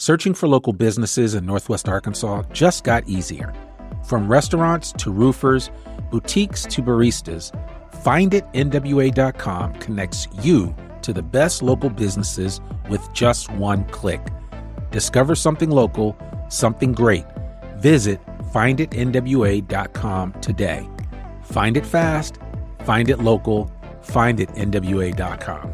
Searching for local businesses in Northwest Arkansas just got easier. From restaurants to roofers, boutiques to baristas, FindItNWA.com connects you to the best local businesses with just one click. Discover something local, something great. Visit FindItNWA.com today. Find it fast, find it local, FindItNWA.com.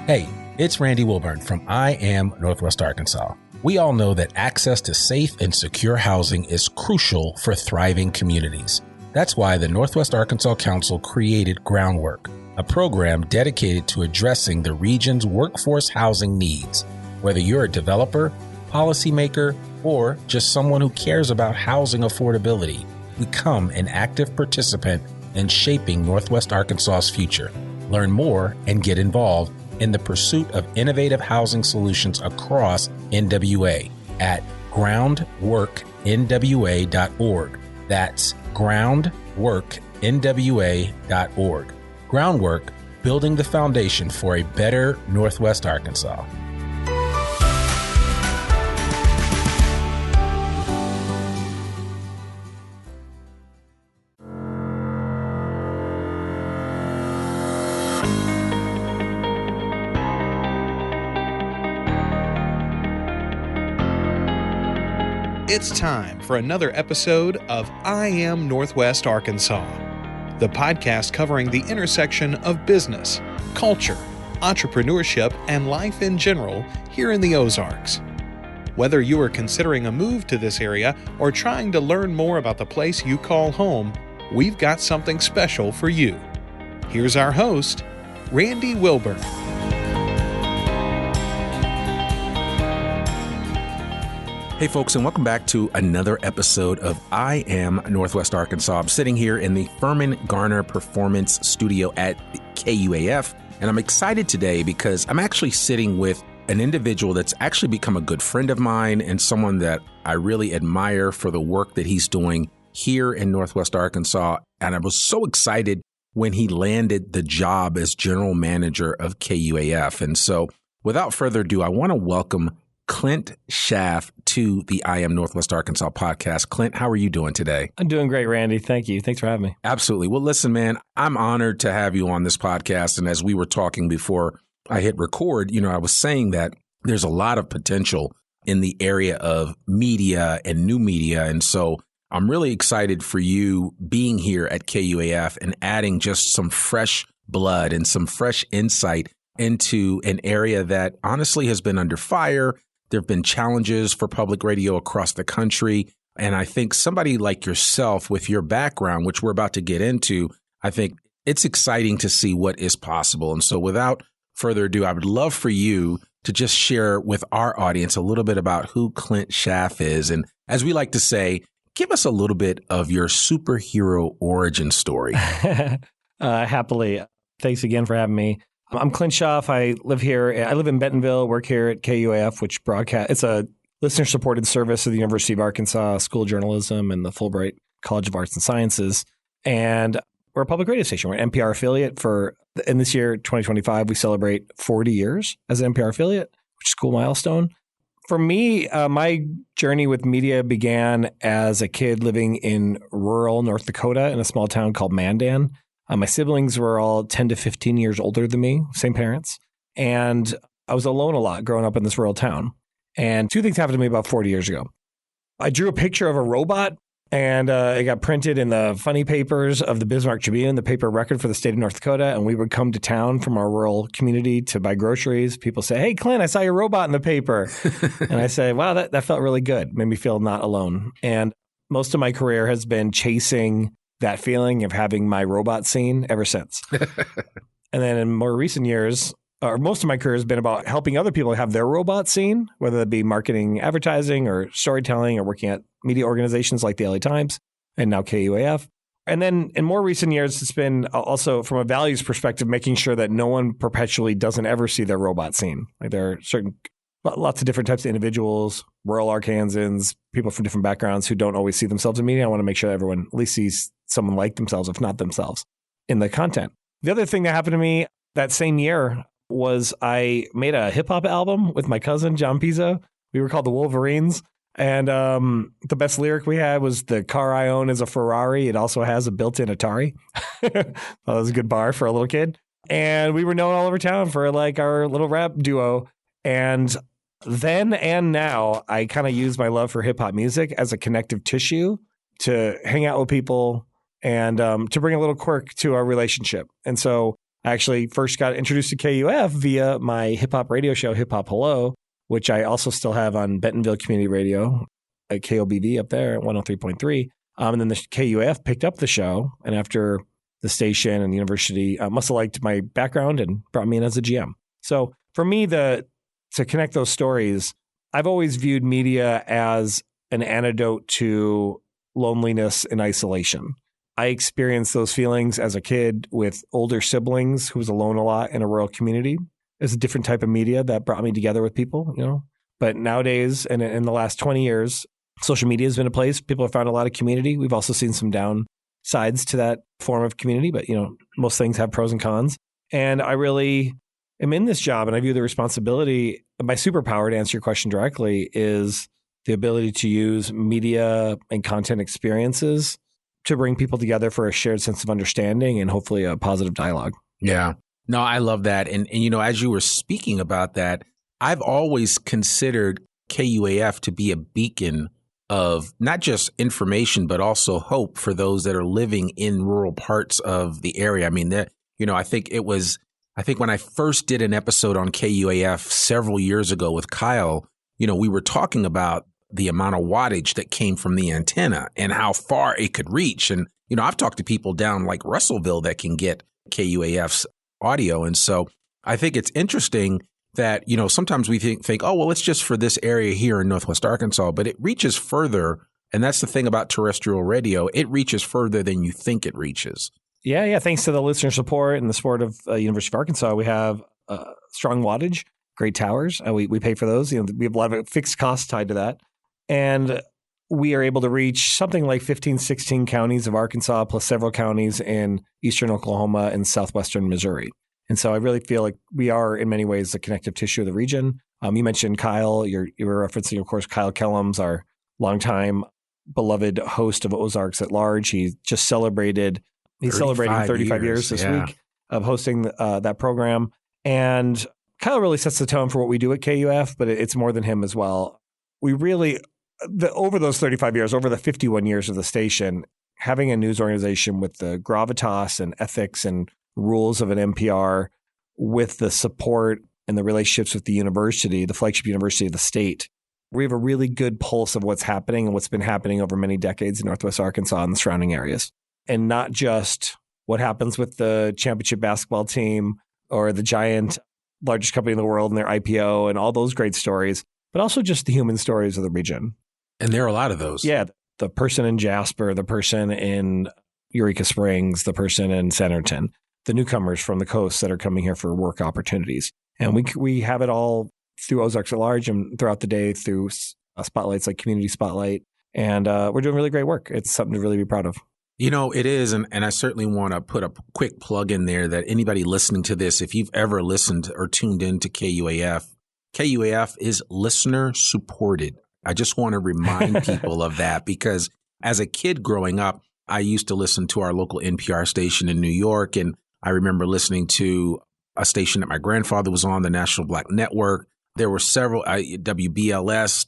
Hey, it's Randy Wilburn from I Am Northwest Arkansas. We all know that access to safe and secure housing is crucial for thriving communities. That's why the Northwest Arkansas Council created Groundwork, a program dedicated to addressing the region's workforce housing needs. Whether you're a developer, policymaker, or just someone who cares about housing affordability, become an active participant in shaping Northwest Arkansas's future. Learn more and get involved in the pursuit of innovative housing solutions across NWA at groundworknwa.org. That's groundworknwa.org. Groundwork, building the foundation for a better Northwest Arkansas. It's time for another episode of I Am Northwest Arkansas, the podcast covering the intersection of business, culture, entrepreneurship, and life in general here in the Ozarks. Whether you are considering a move to this area or trying to learn more about the place you call home, we've got something special for you. Here's our host, Randy Wilburn. Hey folks, and welcome back to another episode of I Am Northwest Arkansas. I'm sitting here in the Furman Garner Performance Studio at KUAF, and I'm excited today because I'm actually sitting with an individual that's actually become a good friend of mine and someone that I really admire for the work that he's doing here in Northwest Arkansas. And I was so excited when he landed the job as General Manager of KUAF. And so without further ado, I want to welcome Clint Schaff to the I Am Northwest Arkansas podcast. Clint, how are you doing today? I'm doing great, Randy. Thank you. Thanks for having me. Absolutely. Well, listen, man, I'm honored to have you on this podcast. And as we were talking before I hit record, I was saying that there's a lot of potential in the area of media and new media. And so I'm really excited for you being here at KUAF and adding just some fresh blood and some fresh insight into an area that honestly has been under fire. There have been challenges for public radio across the country. And I think somebody like yourself with your background, which we're about to get into, I think it's exciting to see what is possible. And so without further ado, I would love for you to just share with our audience a little bit about who Clint Schaff is. And as we like to say, give us a little bit of your superhero origin story. Happily. Thanks again for having me. I'm Clint Schaff. I live here. I live in Bentonville, work here at KUAF, which it's a listener-supported service of the University of Arkansas School of Journalism and the Fulbright College of Arts and Sciences. And we're a public radio station. We're an NPR affiliate in this year, 2025, we celebrate 40 years as an NPR affiliate, which is a cool milestone. For me, my journey with media began as a kid living in rural North Dakota in a small town called Mandan. My siblings were all 10 to 15 years older than me, same parents. And I was alone a lot growing up in this rural town. And two things happened to me about 40 years ago. I drew a picture of a robot, and it got printed in the funny papers of the Bismarck Tribune, the paper record for the state of North Dakota. And we would come to town from our rural community to buy groceries. People say, "Hey, Clint, I saw your robot in the paper." And I say, wow, that felt really good. Made me feel not alone. And most of my career has been chasing that feeling of having my robot seen ever since. And then in more recent years, or most of my career has been about helping other people have their robot seen, whether that be marketing, advertising, or storytelling, or working at media organizations like the LA Times and now KUAF. And then in more recent years, it's been also from a values perspective, making sure that no one perpetually doesn't ever see their robot seen. Like there are lots of different types of individuals, rural Arkansans, people from different backgrounds who don't always see themselves in media. I want to make sure that everyone at least sees someone like themselves, if not themselves, in the content. The other thing that happened to me that same year, was I made a hip hop album with my cousin, John Pizzo. We were called the Wolverines. And the best lyric we had was, "The car I own is a Ferrari. It also has a built-in Atari." That was a good bar for a little kid. And we were known all over town for like our little rap duo. And then and now, I kind of use my love for hip hop music as a connective tissue to hang out with people and to bring a little quirk to our relationship. And so I actually first got introduced to KUAF via my hip hop radio show, Hip Hop Hello, which I also still have on Bentonville Community Radio at KOBV up there at 103.3. And then the KUAF picked up the show. And after the station and the university must have liked my background and brought me in as a GM. So for me, to connect those stories, I've always viewed media as an antidote to loneliness and isolation. I experienced those feelings as a kid with older siblings who was alone a lot in a rural community. It's a different type of media that brought me together with people, you know. But nowadays, and in the last 20 years, social media has been a place. People have found a lot of community. We've also seen some downsides to that form of community, but, you know, most things have pros and cons. And I really am in this job, and I view the responsibility, my superpower, to answer your question directly, is the ability to use media and content experiences to bring people together for a shared sense of understanding and hopefully a positive dialogue. Yeah. No, I love that. And you know, as you were speaking about that, I've always considered KUAF to be a beacon of not just information, but also hope for those that are living in rural parts of the area. I mean, you know, I think when I first did an episode on KUAF several years ago with Kyle, you know, we were talking about the amount of wattage that came from the antenna and how far it could reach. And, you know, I've talked to people down like Russellville that can get KUAF's audio. And so I think it's interesting that, you know, sometimes we think, oh, well, it's just for this area here in Northwest Arkansas, but it reaches further. And that's the thing about terrestrial radio. It reaches further than you think it reaches. Yeah. Thanks to the listener support and the support of University of Arkansas, we have strong wattage, great towers. We pay for those. You know, we have a lot of fixed costs tied to that. And we are able to reach something like 15, 16 counties of Arkansas, plus several counties in eastern Oklahoma and southwestern Missouri. And so I really feel like we are, in many ways, the connective tissue of the region. You mentioned Kyle. You were referencing, of course, Kyle Kellums, our longtime beloved host of Ozarks at Large. He just celebrated 35 years this week of hosting that program. And Kyle really sets the tone for what we do at KUAF, but it's more than him as well. We really, over those 35 years, over the 51 years of the station, having a news organization with the gravitas and ethics and rules of an NPR, with the support and the relationships with the university, the flagship university of the state, we have a really good pulse of what's happening and what's been happening over many decades in Northwest Arkansas and the surrounding areas. And not just what happens with the championship basketball team or the giant, largest company in the world and their IPO and all those great stories, but also just the human stories of the region. And there are a lot of those. Yeah. The person in Jasper, the person in Eureka Springs, the person in Centerton, the newcomers from the coast that are coming here for work opportunities. And we have it all through Ozarks at Large and throughout the day through spotlights like Community Spotlight. And we're doing really great work. It's something to really be proud of. You know, it is. And I certainly want to put a quick plug in there that anybody listening to this, if you've ever listened or tuned into KUAF is listener supported. I just want to remind people of that, because as a kid growing up, I used to listen to our local NPR station in New York. And I remember listening to a station that my grandfather was on, the National Black Network. There were several, WBLS,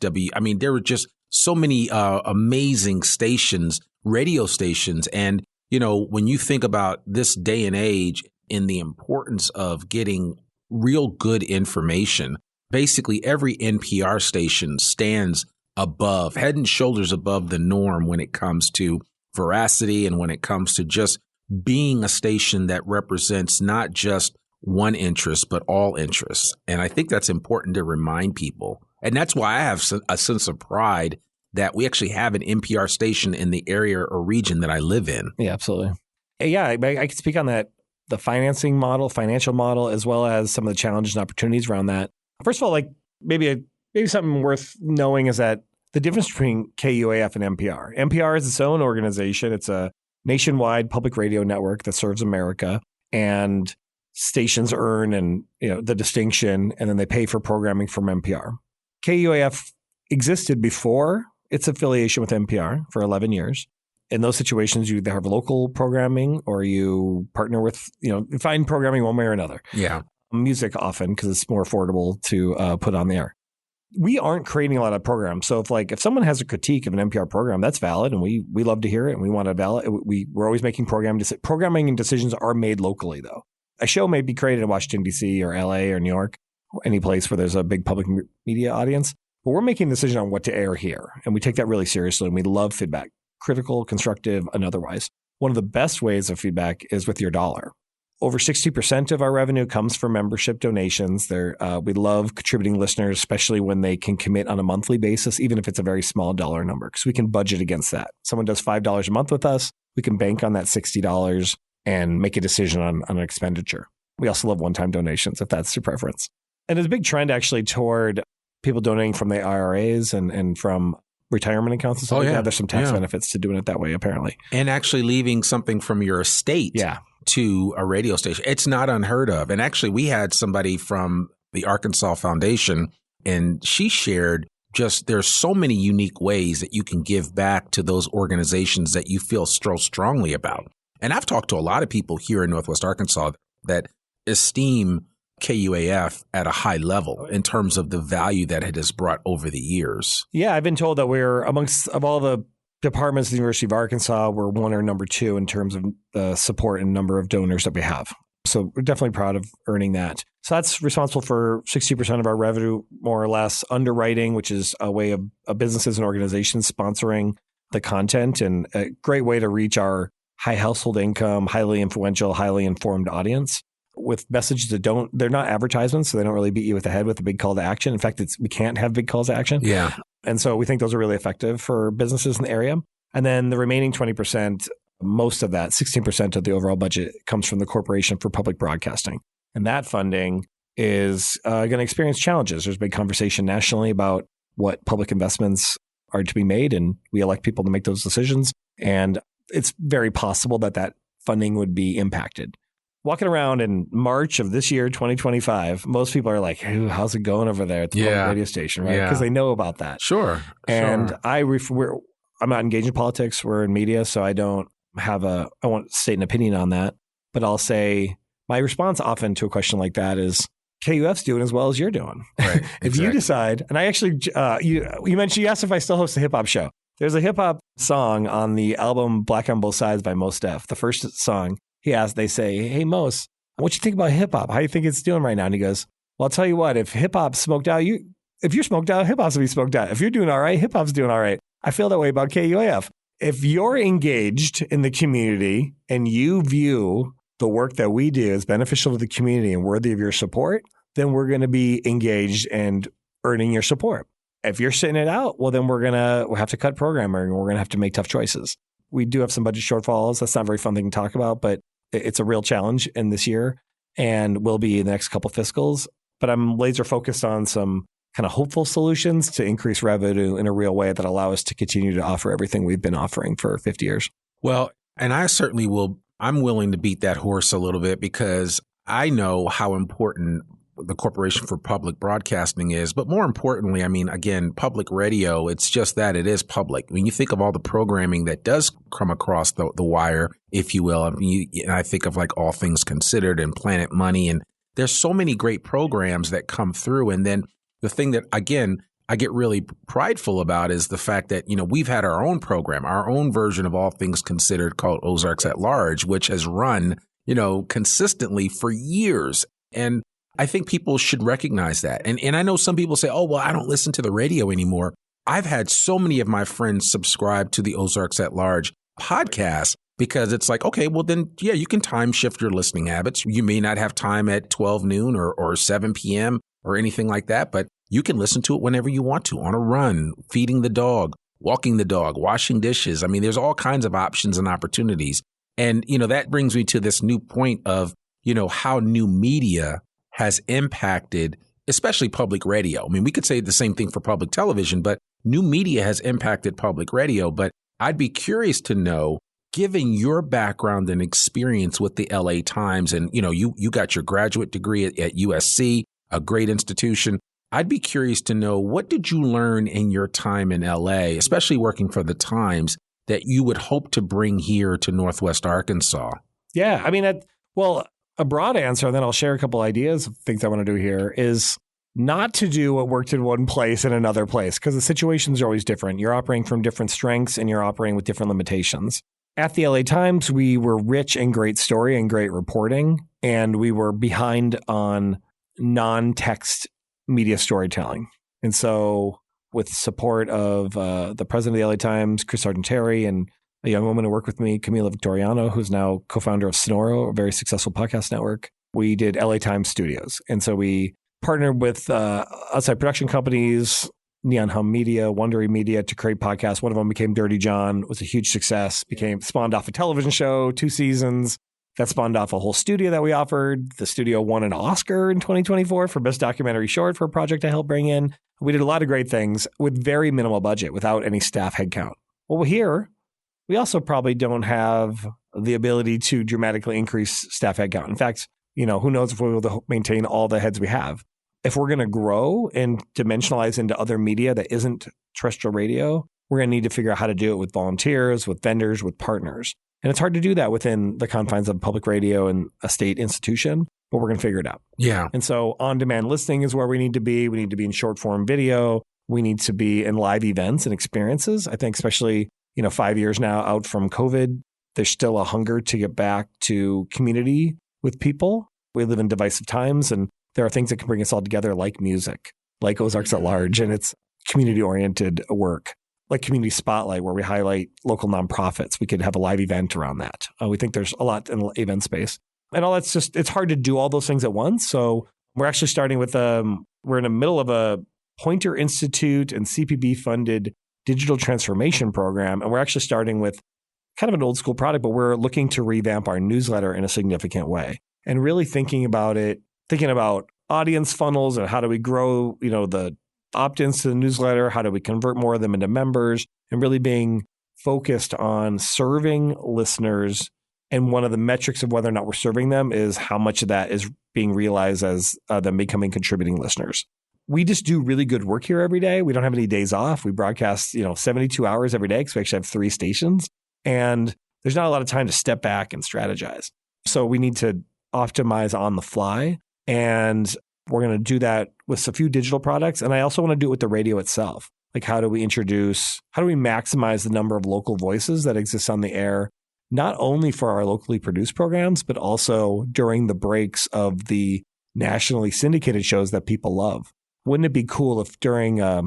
there were just so many amazing stations, radio stations. And, you know, when you think about this day and age in the importance of getting real good information, basically every NPR station stands above, head and shoulders above the norm when it comes to veracity and when it comes to just being a station that represents not just one interest, but all interests. And I think that's important to remind people. And that's why I have a sense of pride that we actually have an NPR station in the area or region that I live in. Yeah, absolutely. Yeah, I can speak on that, the financial model, as well as some of the challenges and opportunities around that. First of all, like maybe something worth knowing is that the difference between KUAF and NPR. NPR is its own organization. It's a nationwide public radio network that serves America. And stations earn and the distinction, and then they pay for programming from NPR. KUAF existed before its affiliation with NPR for 11 years. In those situations, you either have local programming or you partner with, find programming one way or another. Yeah. Music often because it's more affordable to put on the air. We aren't creating a lot of programs. So if someone has a critique of an NPR program, that's valid, and we love to hear it, and we want to valid. We're always making programming and decisions are made locally, though. A show may be created in Washington, D.C. or L.A. or New York, any place where there's a big public media audience. But we're making a decision on what to air here, and we take that really seriously, and we love feedback, critical, constructive, and otherwise. One of the best ways of feedback is with your dollar. Over 60% of our revenue comes from membership donations. We love contributing listeners, especially when they can commit on a monthly basis, even if it's a very small dollar number, because we can budget against that. Someone does $5 a month with us, we can bank on that $60 and make a decision on an expenditure. We also love one-time donations, if that's your preference. And there's a big trend actually toward people donating from the IRAs and from retirement accounts and stuff like that. There's some tax benefits to doing it that way, apparently. And actually leaving something from your estate to a radio station. It's not unheard of. And actually, we had somebody from the Arkansas Foundation, and she shared there's so many unique ways that you can give back to those organizations that you feel so strongly about. And I've talked to a lot of people here in Northwest Arkansas that esteem KUAF at a high level in terms of the value that it has brought over the years. Yeah, I've been told that we're of all the departments of the University of Arkansas, we're one or number two in terms of the support and number of donors that we have. So we're definitely proud of earning that. So that's responsible for 60% of our revenue, more or less. Underwriting, which is a way of businesses and organizations sponsoring the content, and a great way to reach our high household income, highly influential, highly informed audience with messages that they're not advertisements, so they don't really beat you with the head with a big call to action. In fact, we can't have big calls to action. Yeah. And so we think those are really effective for businesses in the area. And then the remaining 20%, most of that, 16% of the overall budget, comes from the Corporation for Public Broadcasting. And that funding is going to experience challenges. There's a big conversation nationally about what public investments are to be made, and we elect people to make those decisions. And it's very possible that funding would be impacted. Walking around in March of this year, 2025, most people are like, hey, how's it going over there at the public radio station, right? Because they know about that. Sure. And I'm not engaged in politics. We're in media, so I don't have I won't state an opinion on that. But I'll say my response often to a question like that is, KUF's doing as well as you're doing. Right. If you decide, and I actually, you asked if I still host a hip hop show. There's a hip hop song on the album Black on Both Sides by Mos Def, the first song. They say, hey, Mos, what you think about hip hop? How do you think it's doing right now? And he goes, well, I'll tell you what, if hip hop's smoked out, if you're smoked out, hip hop's will be smoked out. If you're doing all right, hip hop's doing all right. I feel that way about KUAF. If you're engaged in the community and you view the work that we do as beneficial to the community and worthy of your support, then we're going to be engaged and earning your support. If you're sitting it out, well, then we'll have to cut programming and we're going to have to make tough choices. We do have some budget shortfalls. That's not a very fun thing to talk about, but it's a real challenge in this year and will be in the next couple of fiscals. But I'm laser focused on some kind of hopeful solutions to increase revenue in a real way that allow us to continue to offer everything we've been offering for 50 years. Well, and I certainly will. I'm willing to beat that horse a little bit because I know how important the Corporation for Public Broadcasting is. But more importantly, I mean, again, public radio, it's just that it is public. When you think of all the programming that does come across the wire, if you will, and I think of like All Things Considered and Planet Money, and there's so many great programs that come through. And then the thing that, again, I get really prideful about is the fact that, we've had our own program, our own version of All Things Considered called Ozarks at Large, which has run, consistently for years. And I think people should recognize that. And I know some people say, oh, well, I don't listen to the radio anymore. I've had so many of my friends subscribe to the Ozarks at Large podcast because it's like, okay, well, then, yeah, you can time shift your listening habits. You may not have time at 12 noon or 7 p.m. or anything like that, but you can listen to it whenever you want to, on a run, feeding the dog, walking the dog, washing dishes. I mean, there's all kinds of options and opportunities. And, that brings me to this new point of, how new media has impacted, especially public radio. I mean, we could say the same thing for public television, but new media has impacted public radio. But I'd be curious to know given your background and experience with the LA Times, and you got your graduate degree at USC, a great institution, I'd be curious to know, what did you learn in your time in LA, especially working for the Times, that you would hope to bring here to Northwest Arkansas? Yeah, I mean, a broad answer, and then I'll share a couple ideas of things I want to do here, is not to do what worked in one place in another place, because the situations are always different. You're operating from different strengths and you're operating with different limitations. At the LA Times, we were rich in great story and great reporting, and we were behind on non-text media storytelling. And so with support of the president of the LA Times, Chris Argenteri, and a young woman who worked with me, Camila Victoriano, who's now co-founder of Sonoro, a very successful podcast network, we did LA Times Studios. And so we partnered with outside production companies, Neon Hum Media, Wondery Media, to create podcasts. One of them became Dirty John, was a huge success, spawned off a television show, 2 seasons. That spawned off a whole studio that we offered. The studio won an Oscar in 2024 for Best Documentary Short for a project I helped bring in. We did a lot of great things with very minimal budget, without any staff headcount. Well, here, we also probably don't have the ability to dramatically increase staff headcount. In fact, who knows if we'll be able to maintain all the heads we have. If we're going to grow and dimensionalize into other media that isn't terrestrial radio, we're going to need to figure out how to do it with volunteers, with vendors, with partners. And it's hard to do that within the confines of public radio and a state institution, but we're going to figure it out. Yeah. And so on-demand listening is where we need to be. We need to be in short-form video. We need to be in live events and experiences. I think especially, 5 years now out from COVID, there's still a hunger to get back to community with people. We live in divisive times, and there are things that can bring us all together, like music, like Ozarks at Large, and it's community-oriented work. Like Community Spotlight, where we highlight local nonprofits. We could have a live event around that. We think there's a lot in the event space. And all that's it's hard to do all those things at once. So we're actually starting with, we're in the middle of a Pointer Institute and CPB-funded digital transformation program. And we're actually starting with kind of an old school product, but we're looking to revamp our newsletter in a significant way. And really thinking about audience funnels and how do we grow, the opt-ins to the newsletter, how do we convert more of them into members, and really being focused on serving listeners. And one of the metrics of whether or not we're serving them is how much of that is being realized as them becoming contributing listeners. We just do really good work here every day. We don't have any days off. We broadcast, 72 hours every day because we actually have 3 stations. And there's not a lot of time to step back and strategize. So we need to optimize on the fly. And we're going to do that with a few digital products. And I also want to do it with the radio itself. Like how do we maximize the number of local voices that exist on the air, not only for our locally produced programs, but also during the breaks of the nationally syndicated shows that people love. Wouldn't it be cool if during a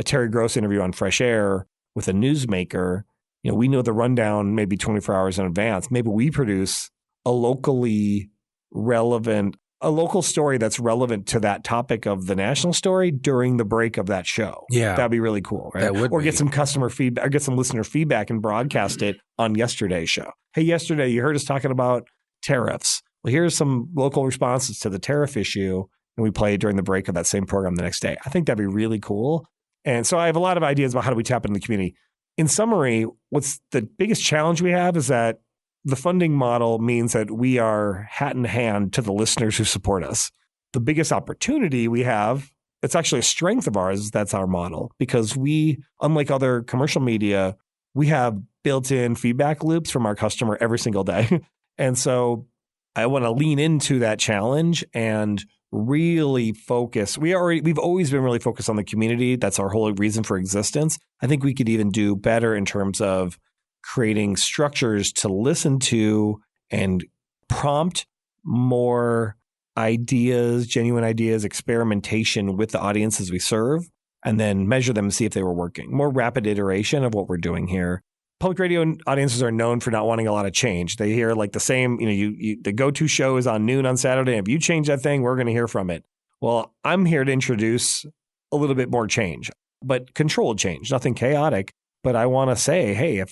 Terry Gross interview on Fresh Air with a newsmaker, we know the rundown maybe 24 hours in advance. Maybe we produce a locally relevant a local story that's relevant to that topic of the national story during the break of that show. Yeah. That'd be really cool, right? That would or be. Get some customer feedback, or get some listener feedback and broadcast it on yesterday's show. Hey, yesterday you heard us talking about tariffs. Well, here's some local responses to the tariff issue, and we play it during the break of that same program the next day. I think that'd be really cool. And so I have a lot of ideas about how do we tap into the community. In summary, what's the biggest challenge we have is that the funding model means that we are hat in hand to the listeners who support us. The biggest opportunity we have, it's actually a strength of ours, that's our model, because we, unlike other commercial media, we have built-in feedback loops from our customer every single day. And so I want to lean into that challenge and really focus. We've always been really focused on the community. That's our whole reason for existence. I think we could even do better in terms of creating structures to listen to and prompt more ideas, genuine ideas, experimentation with the audiences we serve, and then measure them and see if they were working. More rapid iteration of what we're doing here. Public radio audiences are known for not wanting a lot of change. They hear like the same, the go-to show is on noon on Saturday. If you change that thing, we're going to hear from it. Well, I'm here to introduce a little bit more change, but controlled change, nothing chaotic. But I want to say, hey,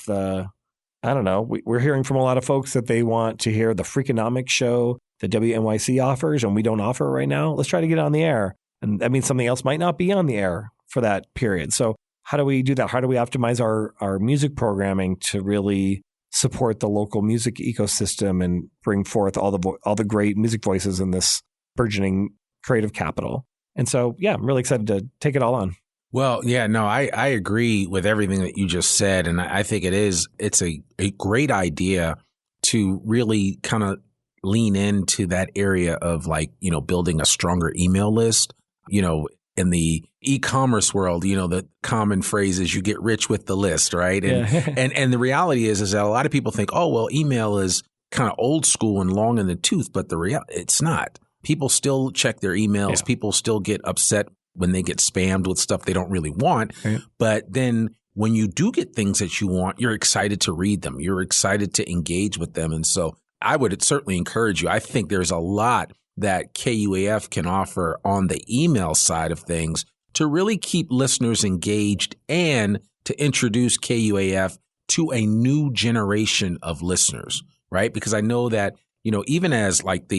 we're hearing from a lot of folks that they want to hear the Freakonomics show that WNYC offers, and we don't offer it right now. Let's try to get it on the air. And that means something else might not be on the air for that period. So how do we do that? How do we optimize our music programming to really support the local music ecosystem and bring forth all the great music voices in this burgeoning creative capital. And so, yeah, I'm really excited to take it all on. Well, yeah, no, I agree with everything that you just said. And I think it's a great idea to really kind of lean into that area of like, building a stronger email list. In the e-commerce world, the common phrase is you get rich with the list, right? And and the reality is that a lot of people think, oh, well, email is kind of old school and long in the tooth, but it's not. People still check their emails. Yeah. People still get upset when they get spammed with stuff they don't really want. Right. But then when you do get things that you want, you're excited to read them. You're excited to engage with them. And so I would certainly encourage you. I think there's a lot that KUAF can offer on the email side of things to really keep listeners engaged and to introduce KUAF to a new generation of listeners, right? Because I know that, even as like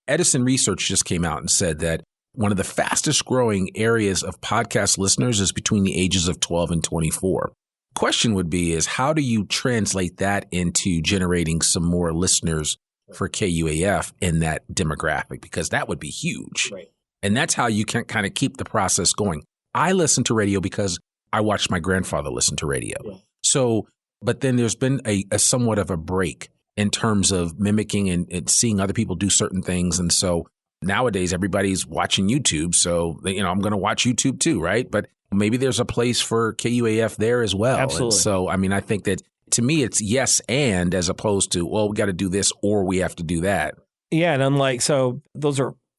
Edison Research just came out and said that one of the fastest growing areas of podcast listeners is between the ages of 12 and 24. Question would be is how do you translate that into generating some more listeners for KUAF in that demographic? Because that would be huge. Right. And that's how you can kind of keep the process going. I listen to radio because I watched my grandfather listen to radio. Yeah. So, but then there's been a somewhat of a break in terms of mimicking and seeing other people do certain things. And so nowadays everybody's watching YouTube. So, I'm going to watch YouTube too, right? But maybe there's a place for KUAF there as well. Absolutely. And so, I think that to me, it's yes and as opposed to, well, we got to do this or we have to do that. Yeah. And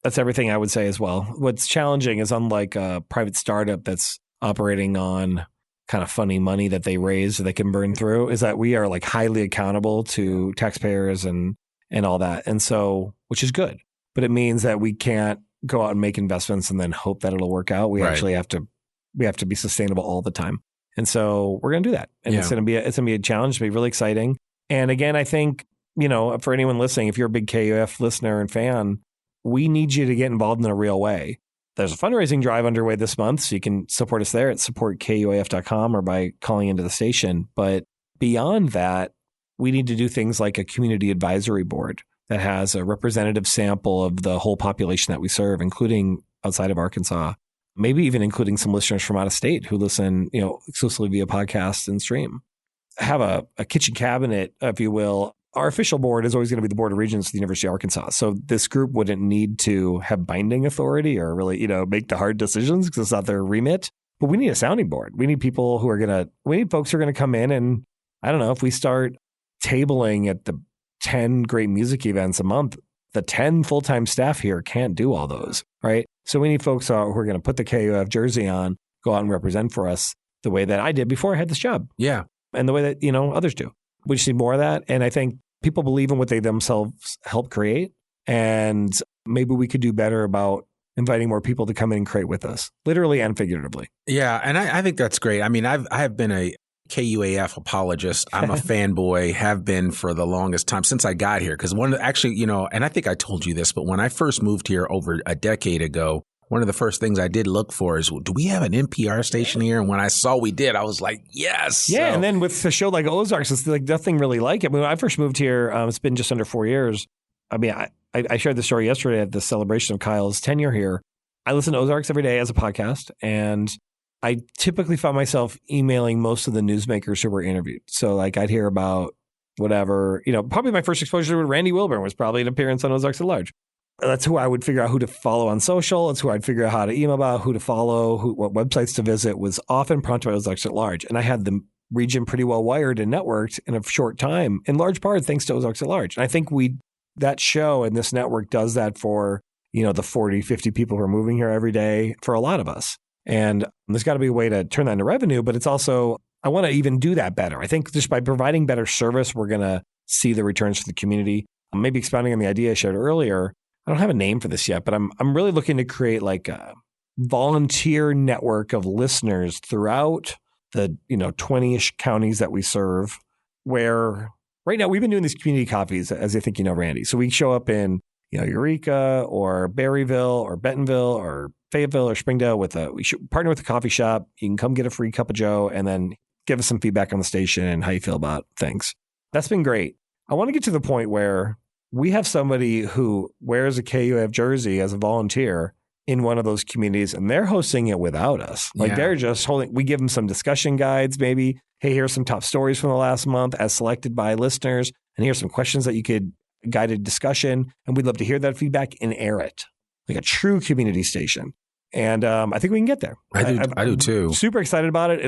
that's everything I would say as well. What's challenging is unlike a private startup that's operating on kind of funny money that they raise that they can burn through, is that we are like highly accountable to taxpayers and all that. And so, which is good, but it means that we can't go out and make investments and then hope that it'll work out. We actually have to be sustainable all the time. And so we're going to do that. And it's going to be a challenge. It's going to be really exciting. And again, I think, for anyone listening, if you're a big KUAF listener and fan, we need you to get involved in a real way. There's a fundraising drive underway this month, so you can support us there at supportkuaf.com or by calling into the station. But beyond that, we need to do things like a community advisory board that has a representative sample of the whole population that we serve, including outside of Arkansas. Maybe even including some listeners from out of state who listen, exclusively via podcast and stream. Have a kitchen cabinet, if you will. Our official board is always going to be the Board of Regents of the University of Arkansas. So this group wouldn't need to have binding authority or really, make the hard decisions because it's not their remit. But we need a sounding board. We need people we need folks who are going to come in and, I don't know, if we start tabling at the 10 great music events a month, the 10 full-time staff here can't do all those, right? So we need folks who are going to put the KUAF jersey on, go out and represent for us the way that I did before I had this job. Yeah. And the way that, others do. We just need more of that. And I think people believe in what they themselves help create. And maybe we could do better about inviting more people to come in and create with us, literally and figuratively. Yeah. And I think that's great. I've been a KUAF apologist. I'm a fanboy, have been for the longest time since I got here. Because and I think I told you this, but when I first moved here over a decade ago, one of the first things I did look for is, do we have an NPR station here? And when I saw we did, I was like, yes. Yeah. So, and then with a show like Ozarks, it's like nothing really like it. When I first moved here, it's been just under 4 years. I shared the story yesterday at the celebration of Kyle's tenure here. I listen to Ozarks every day as a podcast, and I typically found myself emailing most of the newsmakers who were interviewed. So I'd hear about whatever, probably my first exposure to Randy Wilburn was probably an appearance on Ozarks at Large. That's who I would figure out who to follow on social. It's who I'd figure out how to email about, who to follow, what websites to visit, was often prompted by Ozarks at Large. And I had the region pretty well wired and networked in a short time, in large part thanks to Ozarks at Large. And I think that show and this network does that for, the 40, 50 people who are moving here every day for a lot of us. And there's got to be a way to turn that into revenue, but it's also, I want to even do that better. I think just by providing better service, we're going to see the returns for the community. Maybe expounding on the idea I shared earlier, I don't have a name for this yet, but I'm really looking to create like a volunteer network of listeners throughout the 20-ish counties that we serve, where right now we've been doing these community coffees, as I think Randy. So we show up in Eureka or Berryville or Bentonville or Fayetteville or Springdale we should partner with a coffee shop. You can come get a free cup of Joe and then give us some feedback on the station and how you feel about things. That's been great. I want to get to the point where we have somebody who wears a KUAF jersey as a volunteer in one of those communities, and they're hosting it without us. Like they're just holding, we give them some discussion guides, maybe. Hey, here's some top stories from the last month as selected by listeners. And here's some questions that you could guided discussion. And we'd love to hear that feedback and air it like a true community station. And I think we can get there. I do too. Super excited about it.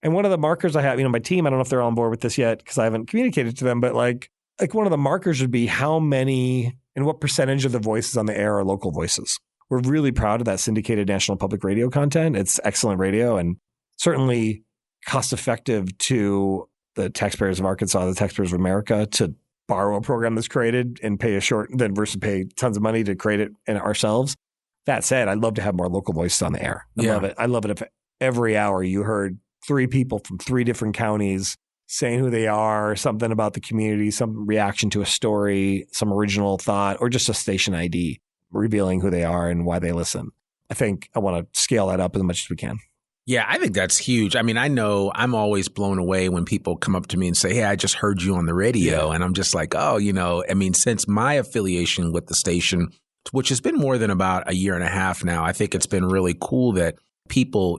And one of the markers I have, my team, I don't know if they're on board with this yet because I haven't communicated to them, but like one of the markers would be how many and what percentage of the voices on the air are local voices. We're really proud of that syndicated national public radio content. It's excellent radio and certainly cost effective to the taxpayers of Arkansas, the taxpayers of America, to borrow a program that's created and pay versus pay tons of money to create it and ourselves. That said, I'd love to have more local voices on the air. I love it. I love it if every hour you heard 3 people from 3 different counties saying who they are, something about the community, some reaction to a story, some original thought, or just a station ID revealing who they are and why they listen. I think I want to scale that up as much as we can. Yeah, I think that's huge. I mean, I know I'm always blown away when people come up to me and say, hey, I just heard you on the radio. Yeah. And I'm just like, since my affiliation with the station, which has been more than about a year and a half now, I think it's been really cool that people,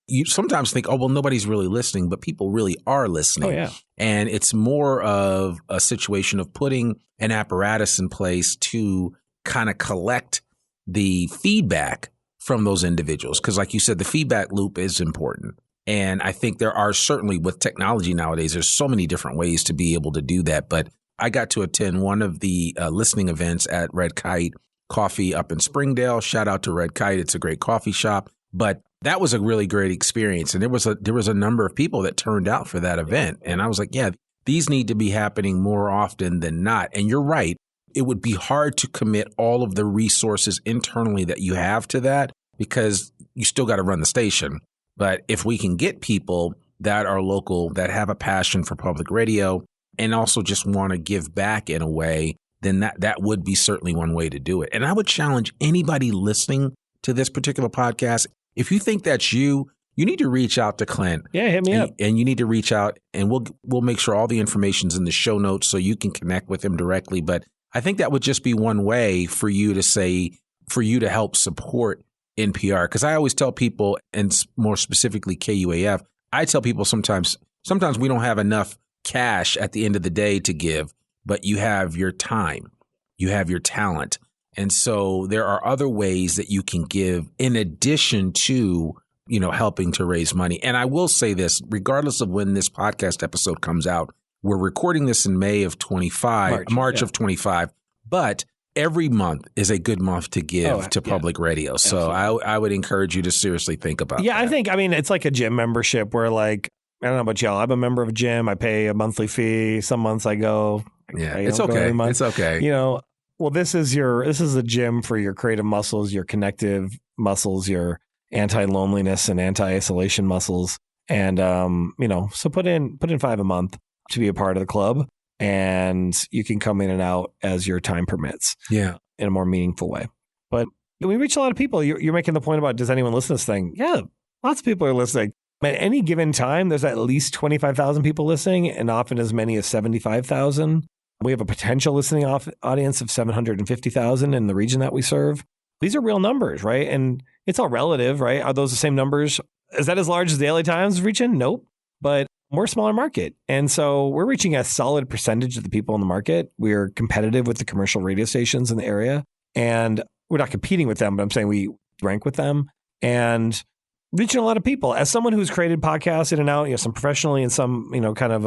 you sometimes think, oh, well, nobody's really listening, but people really are listening. Oh, yeah. And it's more of a situation of putting an apparatus in place to kind of collect the feedback from those individuals. Because like you said, the feedback loop is important. And I think there are certainly with technology nowadays, there's so many different ways to be able to do that. But I got to attend one of the listening events at Red Kite Coffee up in Springdale. Shout out to Red Kite. It's a great coffee shop. But that was a really great experience. And there was a number of people that turned out for that event. And I was like, yeah, these need to be happening more often than not. And you're right. It would be hard to commit all of the resources internally that you have to that because you still got to run the station. But if we can get people that are local, that have a passion for public radio and also just want to give back in a way, then that would be certainly one way to do it. And I would challenge anybody listening to this particular podcast, if you think that's you need to reach out to Clint. Yeah, hit me up. And you need to reach out and we'll make sure all the information's in the show notes so you can connect with him directly. But I think that would just be one way for you to help support NPR. Because I always tell people, and more specifically KUAF, I tell people sometimes we don't have enough cash at the end of the day to give, but you have your time, you have your talent. And so there are other ways that you can give in addition to, helping to raise money. And I will say this, regardless of when this podcast episode comes out, we're recording this in May of 25, March of 25, but every month is a good month to give to public radio. So I would encourage you to seriously think about that. Yeah, it's like a gym membership where I don't know about y'all. I'm a member of a gym. I pay a monthly fee. Some months I go. Yeah, it's okay. It's okay. Well, this is a gym for your creative muscles, your connective muscles, your anti-loneliness and anti-isolation muscles. And, so put in $5 a month to be a part of the club, and you can come in and out as your time permits. Yeah. In a more meaningful way. But we reach a lot of people. You're making the point about, does anyone listen to this thing? Yeah, lots of people are listening. At any given time, there's at least 25,000 people listening, and often as many as 75,000. We have a potential listening audience of 750,000 in the region that we serve. These are real numbers, right? And it's all relative, right? Are those the same numbers? Is that as large as the LA Times region? Nope. But we're a smaller market. And so we're reaching a solid percentage of the people in the market. We're competitive with the commercial radio stations in the area. And we're not competing with them, but I'm saying we rank with them and reaching a lot of people. As someone who's created podcasts in and out, some professionally and some, kind of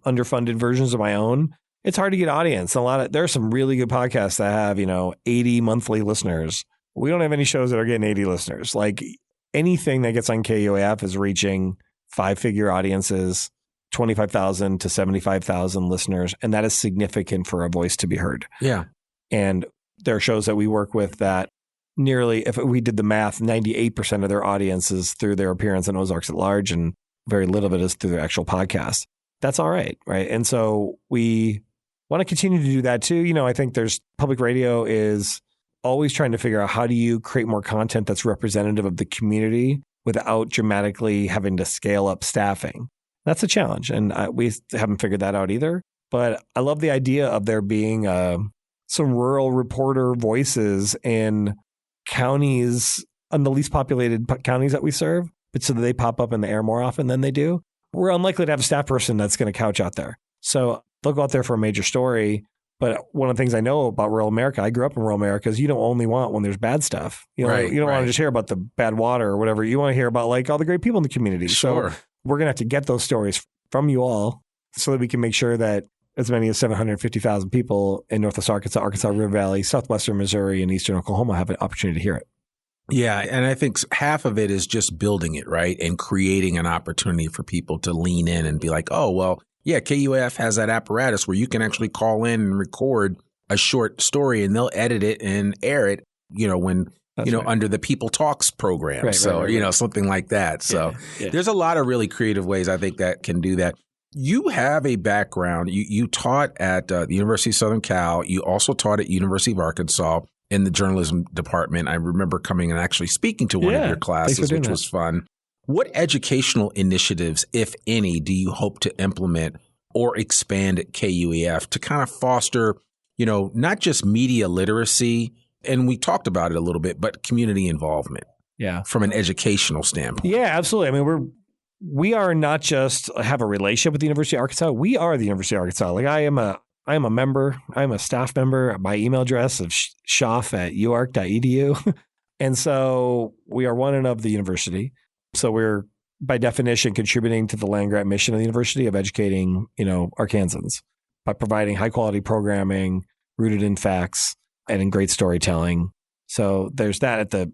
underfunded versions of my own, it's hard to get audience. There are some really good podcasts that have, 80 monthly listeners. We don't have any shows that are getting 80 listeners. Like anything that gets on KUAF is reaching 5-figure audiences, 25,000 to 75,000 listeners. And that is significant for a voice to be heard. Yeah. And there are shows that we work with that nearly, if we did the math, 98% of their audience is through their appearance in Ozarks at Large, and very little of it is through their actual podcast. That's all right. Right. And so we want to continue to do that too. I think public radio is always trying to figure out how do you create more content that's representative of the community without dramatically having to scale up staffing. That's a challenge. And we haven't figured that out either. But I love the idea of there being some rural reporter voices in counties, on the least populated counties that we serve, but so that they pop up in the air more often than they do. We're unlikely to have a staff person that's going to couch out there. So they'll go out there for a major story. But one of the things I know about rural America, I grew up in rural America, is you don't only want when there's bad stuff. You know, you don't want to just hear about the bad water or whatever. You want to hear about like all the great people in the community. Sure. So we're going to have to get those stories from you all so that we can make sure that as many as 750,000 people in Northwest Arkansas, Arkansas River Valley, southwestern Missouri, and eastern Oklahoma have an opportunity to hear it. Yeah. And I think half of it is just building it, right? And creating an opportunity for people to lean in and be like, oh, well, yeah, KUAF has that apparatus where you can actually call in and record a short story and they'll edit it and air it, when, That's right. under the People Talks program. Right, so, right. Something like that. So there's a lot of really creative ways I think that can do that. You have a background. You taught at the University of Southern Cal. You also taught at University of Arkansas in the journalism department. I remember coming and actually speaking to one of your classes, which was fun. What educational initiatives, if any, do you hope to implement or expand at KUAF to kind of foster, not just media literacy, and we talked about it a little bit, but community involvement from an educational standpoint? Yeah, absolutely. I mean, we are not just have a relationship with the University of Arkansas. We are the University of Arkansas. Like I am a member. I'm a staff member. My email address is schaff@uark.edu. And so we are one and of the university. So we're, by definition, contributing to the land-grant mission of the university of educating, Arkansans by providing high-quality programming rooted in facts and in great storytelling. So there's that at the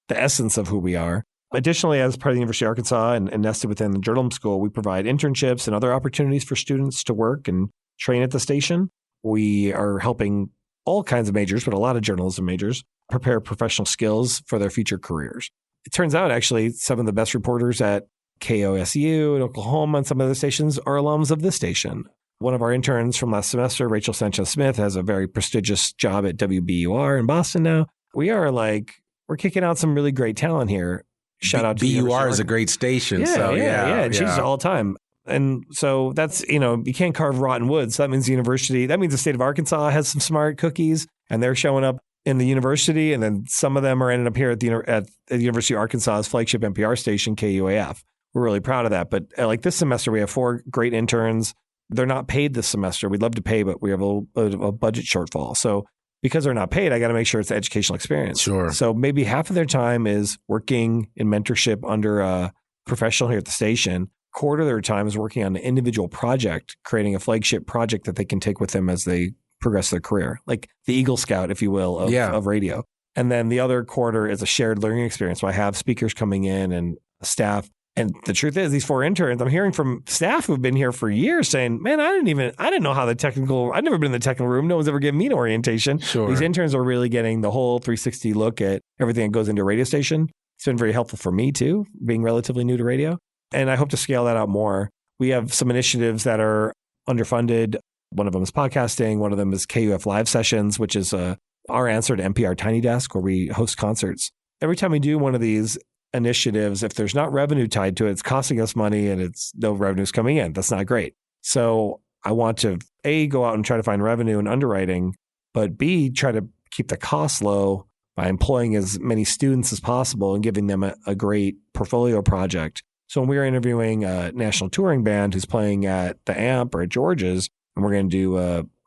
essence of who we are. Additionally, as part of the University of Arkansas and nested within the journalism school, we provide internships and other opportunities for students to work and train at the station. We are helping all kinds of majors, but a lot of journalism majors, prepare professional skills for their future careers. It turns out, actually, some of the best reporters at KOSU in Oklahoma and some other stations are alums of this station. One of our interns from last semester, Rachel Sanchez-Smith, has a very prestigious job at WBUR in Boston now. We're kicking out some really great talent here. Shout out to BUR is a great station. Yeah. It changes all the time. And so that's, you can't carve rotten wood. So that means the state of Arkansas has some smart cookies and they're showing up in the university, and then some of them are ending up here at the University of Arkansas's flagship NPR station, KUAF. We're really proud of that. But like this semester, we have 4 great interns. They're not paid this semester. We'd love to pay, but we have a budget shortfall. So because they're not paid, I got to make sure it's an educational experience. Sure. So maybe half of their time is working in mentorship under a professional here at the station. Quarter of their time is working on an individual project, creating a flagship project that they can take with them as they progress their career, like the Eagle Scout, if you will, of radio. And then the other quarter is a shared learning experience. So I have speakers coming in and staff. And the truth is, these 4 interns, I'm hearing from staff who've been here for years saying, man, I didn't know how I've never been in the technical room. No one's ever given me an orientation. Sure. These interns are really getting the whole 360 look at everything that goes into a radio station. It's been very helpful for me too, being relatively new to radio. And I hope to scale that out more. We have some initiatives that are underfunded. One of them is podcasting. One of them is KUAF Live Sessions, which is our answer to NPR Tiny Desk, where we host concerts. Every time we do one of these initiatives, if there's not revenue tied to it, it's costing us money and it's no revenue's coming in. That's not great. So I want to, A, go out and try to find revenue and underwriting, but B, try to keep the costs low by employing as many students as possible and giving them a great portfolio project. So when we were interviewing a national touring band who's playing at the AMP or at George's, and we're going to do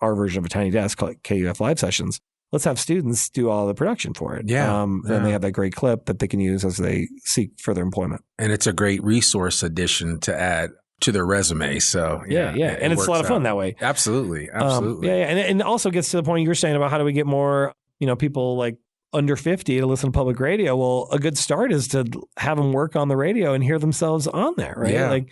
our version of a Tiny Desk called KUAF Live Sessions, let's have students do all the production for it. And they have that great clip that they can use as they seek further employment. And it's a great resource addition to add to their resume. So and it's a lot of fun that way. Absolutely. And it also gets to the point you were saying about how do we get more, people like under 50 to listen to public radio. Well, a good start is to have them work on the radio and hear themselves on there, right?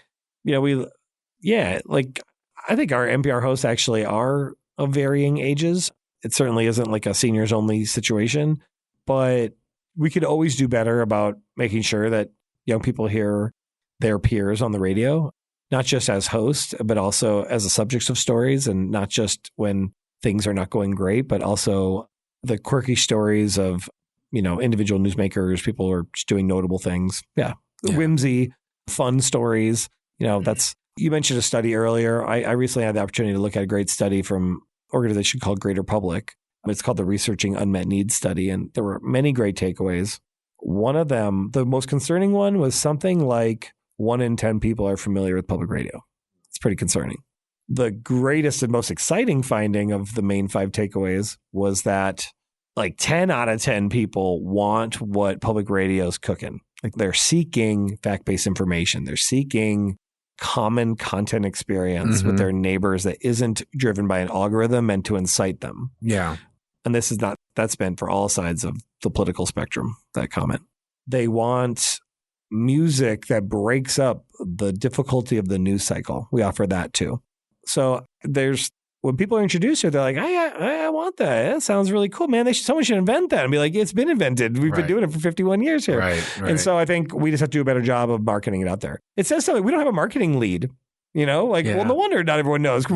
I think our NPR hosts actually are of varying ages. It certainly isn't like a seniors only situation, but we could always do better about making sure that young people hear their peers on the radio, not just as hosts, but also as the subjects of stories, and not just when things are not going great, but also the quirky stories of, individual newsmakers, people who are just doing notable things. Whimsy, fun stories. You mentioned a study earlier. I recently had the opportunity to look at a great study from an organization called Greater Public. It's called the Researching Unmet Needs Study, and there were many great takeaways. One of them, the most concerning one, was something like 1 in 10 people are familiar with public radio. It's pretty concerning. The greatest and most exciting finding of the main 5 takeaways was that like 10 out of 10 people want what public radio is cooking. Like they're seeking fact-based information. They're seeking common content experience with their neighbors that isn't driven by an algorithm meant to incite them. Yeah. And this is not, that's meant for all sides of the political spectrum, that comment. They want music that breaks up the difficulty of the news cycle. We offer that too. So when people are introduced to it, they're like, I want that. That sounds really cool, man. Someone should invent that and be like, it's been invented. We've been doing it for 51 years here. Right. And so I think we just have to do a better job of marketing it out there. It says something. We don't have a marketing lead, well, no wonder not everyone knows.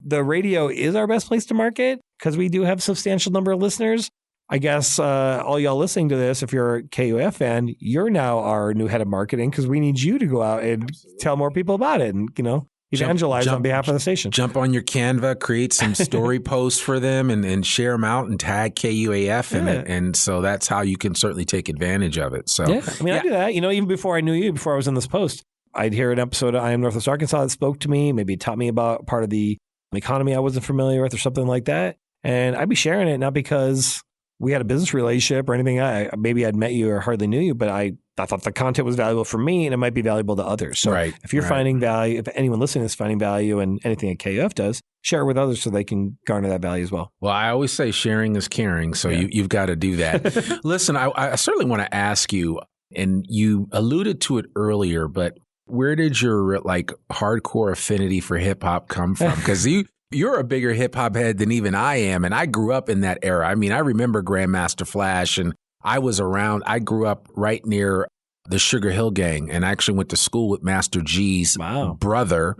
The radio is our best place to market because we do have a substantial number of listeners. I guess all y'all listening to this, if you're a KUAF fan, you're now our new head of marketing because we need you to go out and tell more people about it and, evangelize on behalf of the station. Jump on your Canva, create some story posts for them and share them out and tag KUAF in it. And so that's how you can certainly take advantage of it. So I do that. Even before I knew you, before I was in this post, I'd hear an episode of I Am Northwest Arkansas that spoke to me, maybe taught me about part of the economy I wasn't familiar with or something like that. And I'd be sharing it not because we had a business relationship or anything. Maybe I'd met you or hardly knew you, but I thought the content was valuable for me and it might be valuable to others. So if you're finding value, if anyone listening is finding value in anything that KUAF does, share it with others so they can garner that value as well. Well, I always say sharing is caring. So you've got to do that. Listen, I certainly want to ask you, and you alluded to it earlier, but where did your hardcore affinity for hip hop come from? Because you're a bigger hip hop head than even I am. And I grew up in that era. I mean, I remember Grandmaster Flash and I grew up right near the Sugar Hill Gang and I actually went to school with Master G's brother,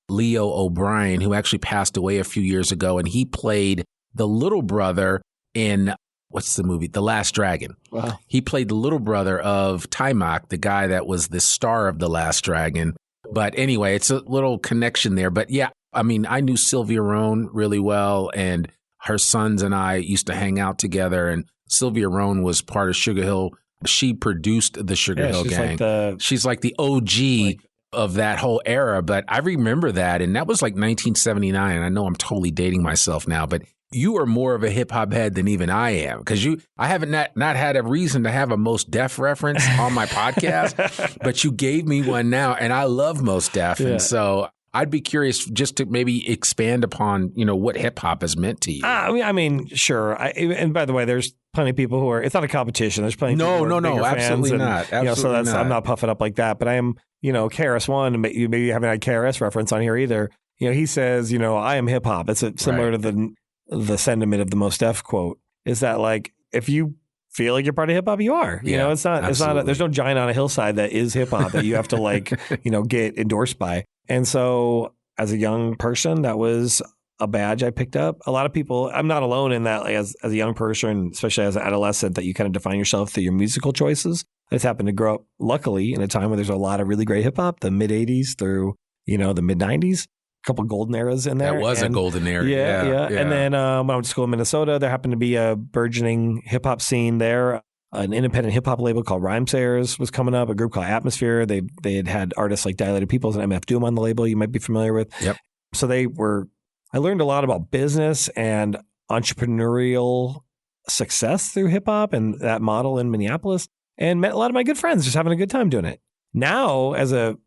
Leo O'Brien, who actually passed away a few years ago. And he played the little brother in, what's the movie? The Last Dragon. Wow. He played the little brother of Timok, the guy that was the star of The Last Dragon. But anyway, it's a little connection there. But yeah, I mean, I knew Sylvia Rohn really well, and her sons and I used to hang out together. And Sylvia Rohn was part of Sugar Hill. She produced the Sugar Hill Gang. She's like the OG of that whole era. But I remember that, and that was like 1979. And I know I'm totally dating myself now, but you are more of a hip hop head than even I am because I haven't not had a reason to have a Mos Def reference on my podcast, but you gave me one now, and I love Mos Def, and so I'd be curious just to maybe expand upon what hip hop has meant to you. I mean, sure. And by the way, there's plenty of people who are. It's not a competition. There's plenty. Of people no, absolutely not. Absolutely not. I'm not puffing up like that, but I am. KRS-One. Maybe you haven't had KRS reference on here either. He says, I am hip hop. It's similar to the sentiment of the Mos Def quote. Is that like if you feel like you're part of hip hop, you are. It's not. Absolutely. It's not. There's no giant on a hillside that is hip hop that you have to get endorsed by. And so as a young person, that was a badge I picked up. A lot of people, I'm not alone in that, as a young person, especially as an adolescent, that you kind of define yourself through your musical choices. I just happened to grow up, luckily, in a time where there's a lot of really great hip hop, the mid 80s through, the mid 90s. A couple golden eras in there. That was a golden era. Yeah. And then when I went to school in Minnesota, there happened to be a burgeoning hip hop scene there. An independent hip hop label called Rhymesayers was coming up, a group called Atmosphere. They had artists like Dilated Peoples and MF Doom on the label you might be familiar with. Yep. So I learned a lot about business and entrepreneurial success through hip hop and that model in Minneapolis, and met a lot of my good friends just having a good time doing it. Now, as a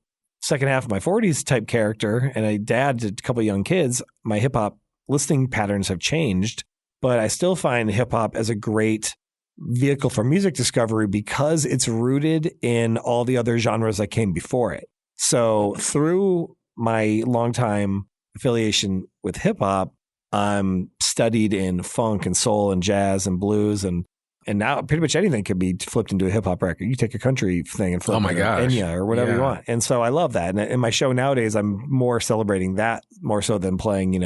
second half of my 40s type character and a dad to a couple of young kids, my hip hop listening patterns have changed, but I still find hip hop as a great vehicle for music discovery because it's rooted in all the other genres that came before it. So through my longtime affiliation with hip hop, I'm studied in funk and soul and jazz and blues and now pretty much anything can be flipped into a hip hop record. You take a country thing and flip it Enya or whatever you want. And so I love that. And in my show nowadays, I'm more celebrating that more so than playing,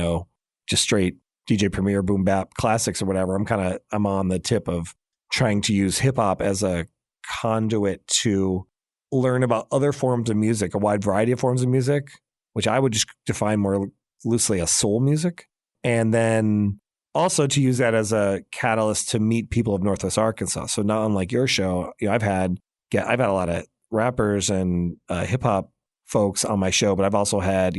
just straight DJ Premier boom bap classics or whatever. I'm on the tip of trying to use hip hop as a conduit to learn about other forms of music, a wide variety of forms of music, which I would just define more loosely as soul music. And then also to use that as a catalyst to meet people of Northwest Arkansas. So not unlike your show, I've had a lot of rappers and hip hop folks on my show, but I've also had,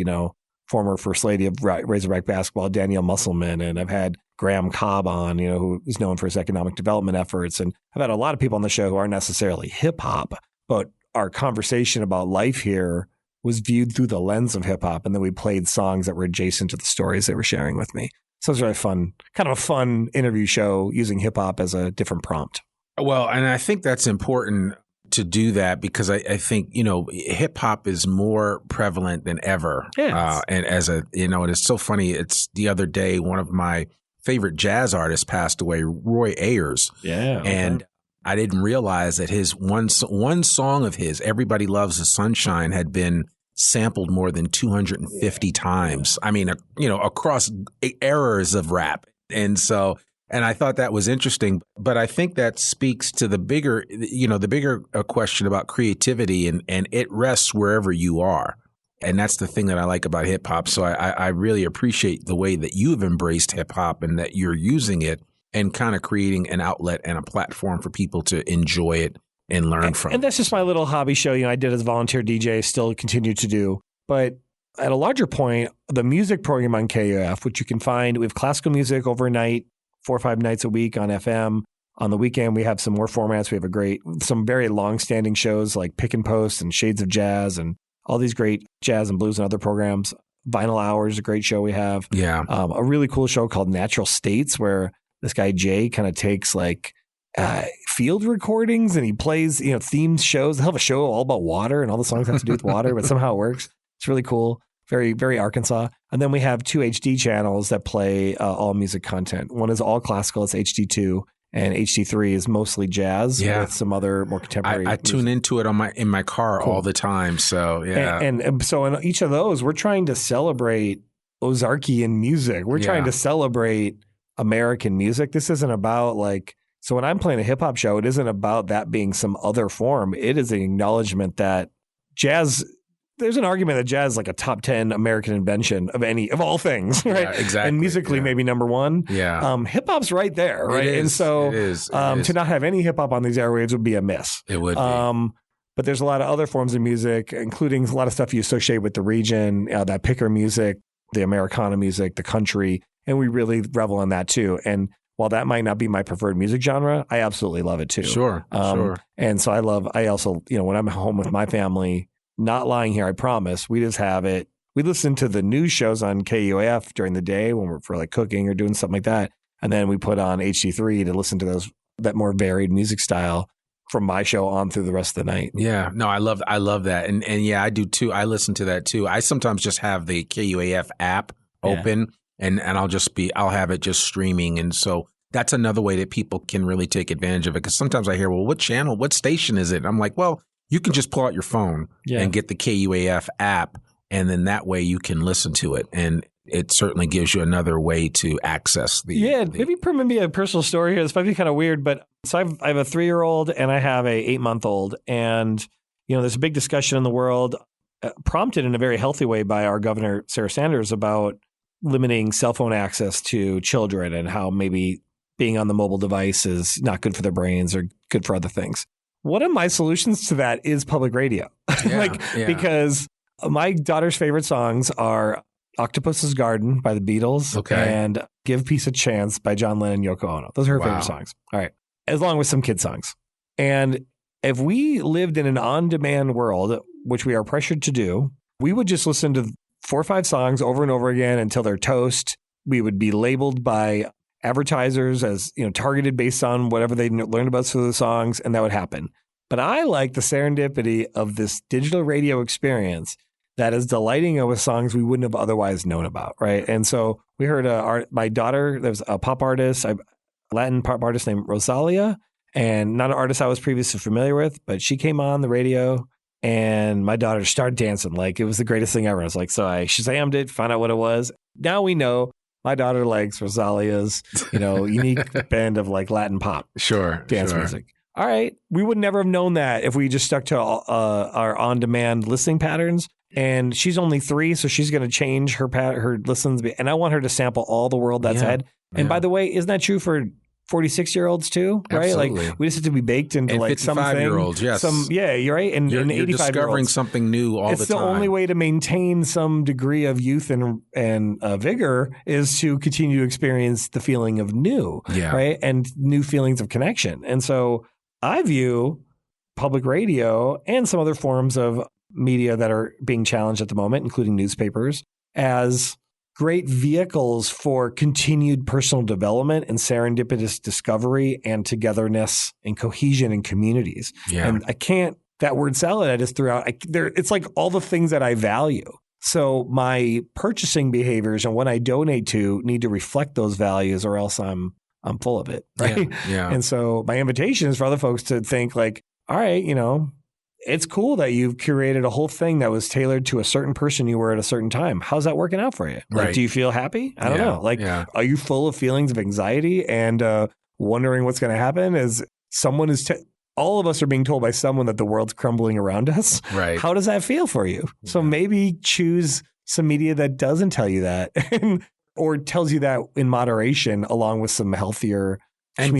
former First Lady of Razorback basketball, Danielle Musselman, and I've had Graham Cobb on, who is known for his economic development efforts. And I've had a lot of people on the show who aren't necessarily hip hop, but our conversation about life here was viewed through the lens of hip hop. And then we played songs that were adjacent to the stories they were sharing with me. So it was really fun, kind of a fun interview show using hip hop as a different prompt. Well, and I think that's important to do that because I think, hip hop is more prevalent than ever. Yes. And and it's so funny. It's the other day, one of my favorite jazz artists passed away, Roy Ayers. Yeah. Okay. And I didn't realize that his one song of his, Everybody Loves the Sunshine, had been sampled more than 250 times. I mean, across eras of rap. And I thought that was interesting, but I think that speaks to the bigger question about creativity, and it rests wherever you are. And that's the thing that I like about hip hop. So I really appreciate the way that you've embraced hip hop and that you're using it and kind of creating an outlet and a platform for people to enjoy it and learn from. And that's just my little hobby show. I did as a volunteer DJ, still continue to do. But at a larger point, the music program on KUAF, which you can find, we have classical music overnight, 4 or 5 nights a week on FM. On the weekend, we have some more formats. We have some very long-standing shows like Pick and Post and Shades of Jazz and all these great jazz and blues and other programs. Vinyl Hour is a great show we have. Yeah. A really cool show called Natural States where this guy Jay kind of takes field recordings and he plays, themed shows. They'll have a show all about water and all the songs have to do with water, but somehow it works. It's really cool. Very, very Arkansas. And then we have 2 HD channels that play all music content. One is all classical. It's HD2. And HD3 is mostly jazz with some other more contemporary. I tune into it in my car all the time. So, yeah. And so in each of those, we're trying to celebrate Ozarkian music. We're trying to celebrate American music. This isn't about so when I'm playing a hip hop show, it isn't about that being some other form. It is an acknowledgement that jazz, there's an argument that jazz is like a top 10 American invention of all things, right? Yeah, exactly. And musically, maybe number one. Yeah. Hip hop's right there, right? It is, and so it is. to not have any hip hop on these airwaves would be a miss. It would be. But there's a lot of other forms of music, including a lot of stuff you associate with the region, that picker music, the Americana music, the country, and we really revel in that too. And while that might not be my preferred music genre, I absolutely love it too. Sure. And so I also, when I'm home with my family, not lying here, I promise, we just have it. We listen to the news shows on KUAF during the day when we're for cooking or doing something like that. And then we put on HD3 to listen to that more varied music style from my show on through the rest of the night. Yeah. No, I love that. And yeah, I do too. I listen to that too. I sometimes just have the KUAF app open and I'll have it just streaming. And so that's another way that people can really take advantage of it. Because sometimes I hear, well, what channel, what station is it? And I'm like, well, you can just pull out your phone and get the KUAF app. And then that way you can listen to it. And it certainly gives you another way to access the. Maybe a personal story here. This might be kind of weird, but so I have a 3-year-old and I have a 8-month-old. And, there's a big discussion in the world prompted in a very healthy way by our governor, Sarah Sanders, about limiting cell phone access to children and how maybe being on the mobile device is not good for their brains or good for other things. One of my solutions to that is public radio. Because my daughter's favorite songs are Octopus's Garden by the Beatles and Give Peace a Chance by John Lennon and Yoko Ono. Those are her favorite songs. All right. As long with some kid songs. And if we lived in an on-demand world, which we are pressured to do, we would just listen to 4 or 5 songs over and over again until they're toast. We would be labeled by advertisers as targeted based on whatever they learned about through the songs, and that would happen. But I like the serendipity of this digital radio experience that is delighting us with songs we wouldn't have otherwise known about, right? And so we heard my daughter, there was a pop artist, a Latin pop artist named Rosalia, and not an artist I was previously familiar with, but she came on the radio and my daughter started dancing like it was the greatest thing ever. I was like, so I Shazammed it, found out what it was. Now we know my daughter likes Rosalia's, unique band of Latin pop dance music. All right. We would never have known that if we just stuck to our on-demand listening patterns. And she's only 3, so she's going to change her listens. And I want her to sample all the world that's ahead. And by the way, isn't that true for 46-year-olds too? Right? Absolutely. Like we just have to be baked into and like something. 55-year-olds, yes. You're right. And you're 85-year-olds. discovering something new all the time. It's the only way to maintain some degree of youth and vigor is to continue to experience the feeling of new, right? And new feelings of connection. And so I view public radio and some other forms of media that are being challenged at the moment, including newspapers, as great vehicles for continued personal development and serendipitous discovery and togetherness and cohesion in communities. Yeah. And that word salad I just threw out, it's like all the things that I value. So my purchasing behaviors and what I donate to need to reflect those values or else I'm full of it. Right. Yeah. And so my invitation is for other folks to think like, all right, it's cool that you've curated a whole thing that was tailored to a certain person you were at a certain time. How's that working out for you? Like, do you feel happy? I don't know. Like, are you full of feelings of anxiety and wondering what's going to happen? All of us are being told by someone that the world's crumbling around us. Right. How does that feel for you? Yeah. So maybe choose some media that doesn't tell you that or tells you that in moderation along with some healthier and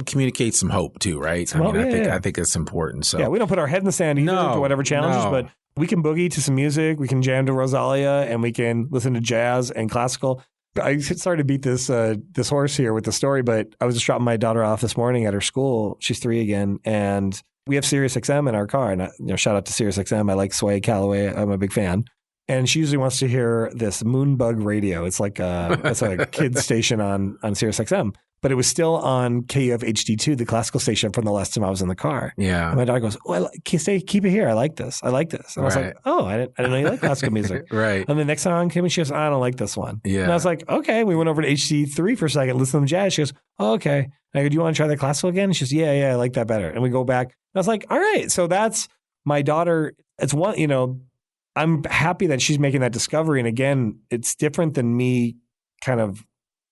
communicate some hope too, right? I think it's important. So we don't put our head in the sand either to whatever challenges, but we can boogie to some music, we can jam to Rosalia, and we can listen to jazz and classical. I started to beat this horse here with the story, but I was just dropping my daughter off this morning at her school. She's 3 again, and we have Sirius XM in our car. And shout out to Sirius XM. I like Sway Calloway. I'm a big fan. And she usually wants to hear this Moonbug radio. It's like it's a kid station on Sirius XM. But it was still on KUAF HD2, the classical station, from the last time I was in the car. Yeah. And my daughter goes, keep it here. I like this. And I was like, oh, I didn't know you like classical music. Right. And the next song came and she goes, I don't like this one. Yeah. And I was like, okay. We went over to HD3 for a second, listened to jazz. She goes, oh, okay. And I go, do you want to try the classical again? And she goes, yeah, I like that better. And we go back. And I was like, all right. So that's my daughter. It's one, I'm happy that she's making that discovery. And again, it's different than me kind of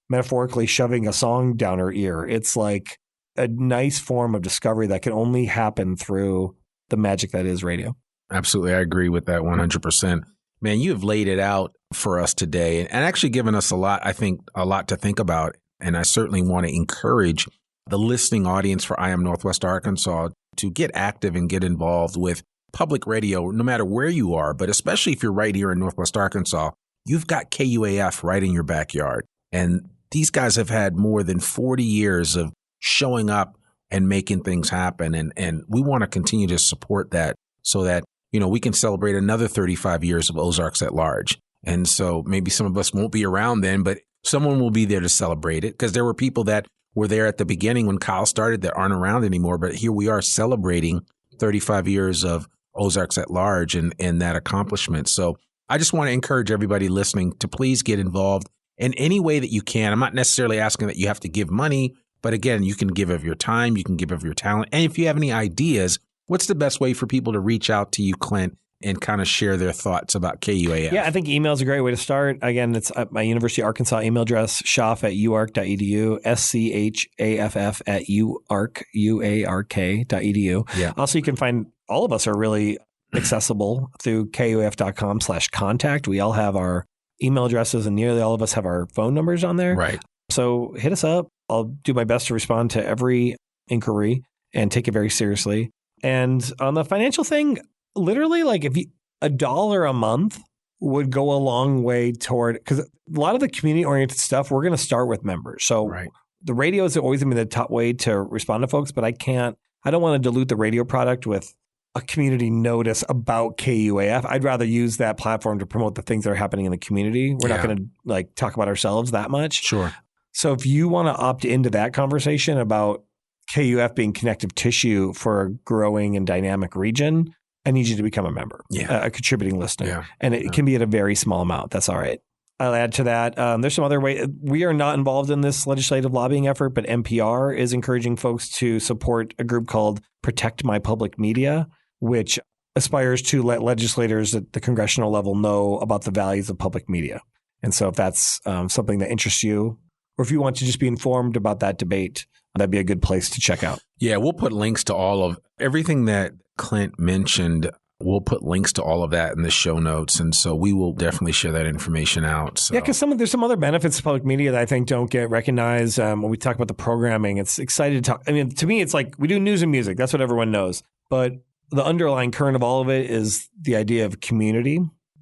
metaphorically shoving a song down her ear. It's like a nice form of discovery that can only happen through the magic that is radio. Absolutely. I agree with that 100%. Man, you have laid it out for us today and actually given us a lot to think about. And I certainly want to encourage the listening audience for I Am Northwest Arkansas to get active and get involved with public radio, no matter where you are, but especially if you're right here in Northwest Arkansas, you've got KUAF right in your backyard. And these guys have had more than 40 years of showing up and making things happen. And we want to continue to support that so that, we can celebrate another 35 years of Ozarks at Large. And so maybe some of us won't be around then, but someone will be there to celebrate it because there were people that were there at the beginning when Kyle started that aren't around anymore. But here we are celebrating 35 years of Ozarks at Large and that accomplishment. So I just want to encourage everybody listening to please get involved in any way that you can. I'm not necessarily asking that you have to give money, but again, you can give of your time, you can give of your talent. And if you have any ideas, what's the best way for people to reach out to you, Clint, and kind of share their thoughts about KUAF? Yeah, I think email is a great way to start. Again, it's at my University of Arkansas email address, schaff@uark.edu, SCHAFF@uark.edu. Yeah. Also, you can find all of us are really accessible through KUAF.com/contact. We all have our email addresses and nearly all of us have our phone numbers on there. Right. So hit us up. I'll do my best to respond to every inquiry and take it very seriously. And on the financial thing, literally like if $1 a month would go a long way toward, because a lot of the community oriented stuff, we're going to start with members. So the radio is always going to be the top way to respond to folks, but I don't want to dilute the radio product with a community notice about KUAF. I'd rather use that platform to promote the things that are happening in the community. We're not going to talk about ourselves that much. Sure. So if you want to opt into that conversation about KUAF being connective tissue for a growing and dynamic region, I need you to become a member, a contributing listener. Yeah. And it can be at a very small amount. That's all right. I'll add to that. There's some other way. We are not involved in this legislative lobbying effort, but NPR is encouraging folks to support a group called Protect My Public Media, which aspires to let legislators at the congressional level know about the values of public media. And so if that's something that interests you, or if you want to just be informed about that debate, that'd be a good place to check out. Yeah, we'll put links to all of everything that Clint mentioned we'll put links to all of that in the show notes. And so we will definitely share that information out. So. Yeah, because there's some other benefits to public media that I think don't get recognized. When we talk about the programming, it's excited to talk. I mean, to me, it's like we do news and music. That's what everyone knows. But the underlying current of all of it is the idea of community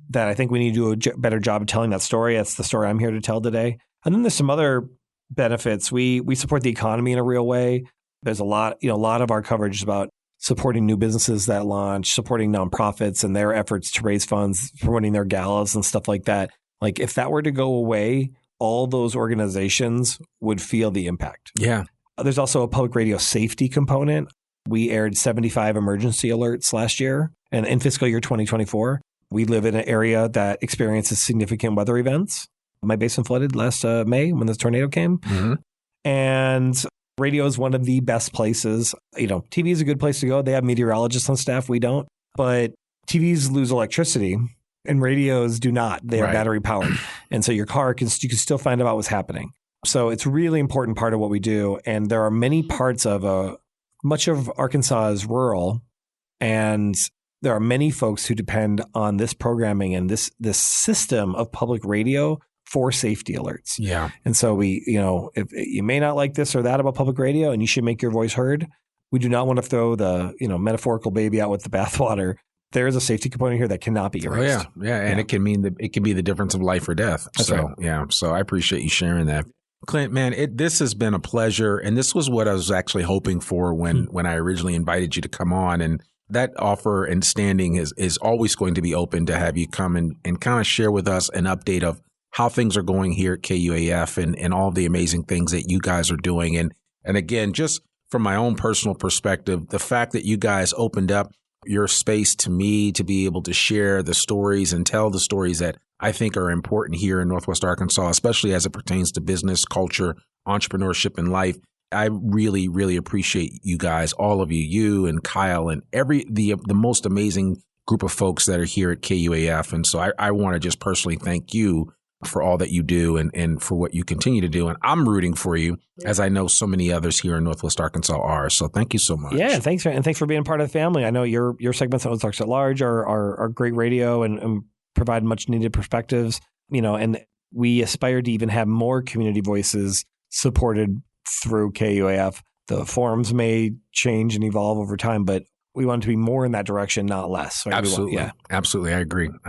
that I think we need to do a better job of telling that story. That's the story I'm here to tell today. And then there's some other benefits. We support the economy in a real way. There's a lot of our coverage is about supporting new businesses that launch, supporting nonprofits and their efforts to raise funds, promoting their galas and stuff like that. Like if that were to go away, all those organizations would feel the impact. Yeah. There's also a public radio safety component. We aired 75 emergency alerts last year. And in fiscal year 2024, we live in an area that experiences significant weather events. My basement flooded last May when the tornado came. Mm-hmm. And radio is one of the best places. TV is a good place to go. They have meteorologists on staff. We don't. But TVs lose electricity and radios do not. They are battery powered. And so your car you can still find out what's happening. So it's a really important part of what we do. And there are many parts of much of Arkansas is rural. And there are many folks who depend on this programming and this system of public radio for safety alerts. Yeah. And so if you may not like this or that about public radio and you should make your voice heard, we do not want to throw the, metaphorical baby out with the bathwater. There is a safety component here that cannot be erased. Oh, yeah. And it can be the difference of life or death. That's so, right. Yeah. So I appreciate you sharing that. Clint, man, this has been a pleasure. And this was what I was actually hoping for when I originally invited you to come on. And that offer and standing is always going to be open to have you come and kind of share with us an update of how things are going here at KUAF and all the amazing things that you guys are doing. And again, just from my own personal perspective, the fact that you guys opened up your space to me to be able to share the stories and tell the stories that I think are important here in Northwest Arkansas, especially as it pertains to business, culture, entrepreneurship, and life. I really, really appreciate you guys, all of you and Kyle and the most amazing group of folks that are here at KUAF. And so I want to just personally thank you for all that you do and for what you continue to do. And I'm rooting for you, as I know so many others here in Northwest Arkansas are. So thank you so much. Yeah, thanks for being part of the family. I know your segments on Talks at Large are great radio and provide much needed perspectives. And we aspire to even have more community voices supported through KUAF. The forums may change and evolve over time, but we want to be more in that direction, not less. Right? Absolutely. Absolutely. I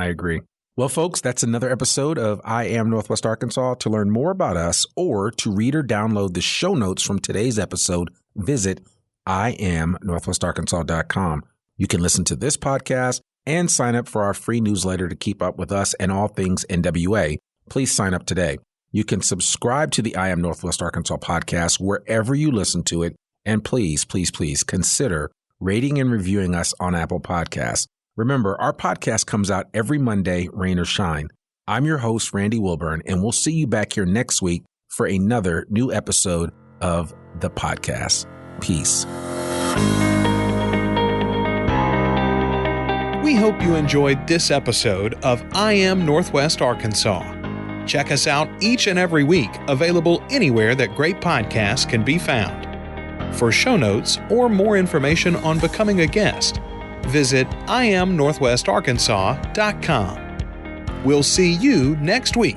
agree. Well, folks, that's another episode of I Am Northwest Arkansas. To learn more about us or to read or download the show notes from today's episode, visit IamNorthwestArkansas.com. You can listen to this podcast and sign up for our free newsletter to keep up with us and all things NWA. Please sign up today. You can subscribe to the I Am Northwest Arkansas podcast wherever you listen to it. And please, please, please consider rating and reviewing us on Apple Podcasts. Remember, our podcast comes out every Monday, rain or shine. I'm your host, Randy Wilburn, and we'll see you back here next week for another new episode of the podcast. Peace. We hope you enjoyed this episode of I Am Northwest Arkansas. Check us out each and every week, available anywhere that great podcasts can be found. For show notes or more information on becoming a guest, visit IamNorthwestArkansas.com. We'll see you next week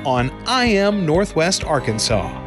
on I Am Northwest Arkansas.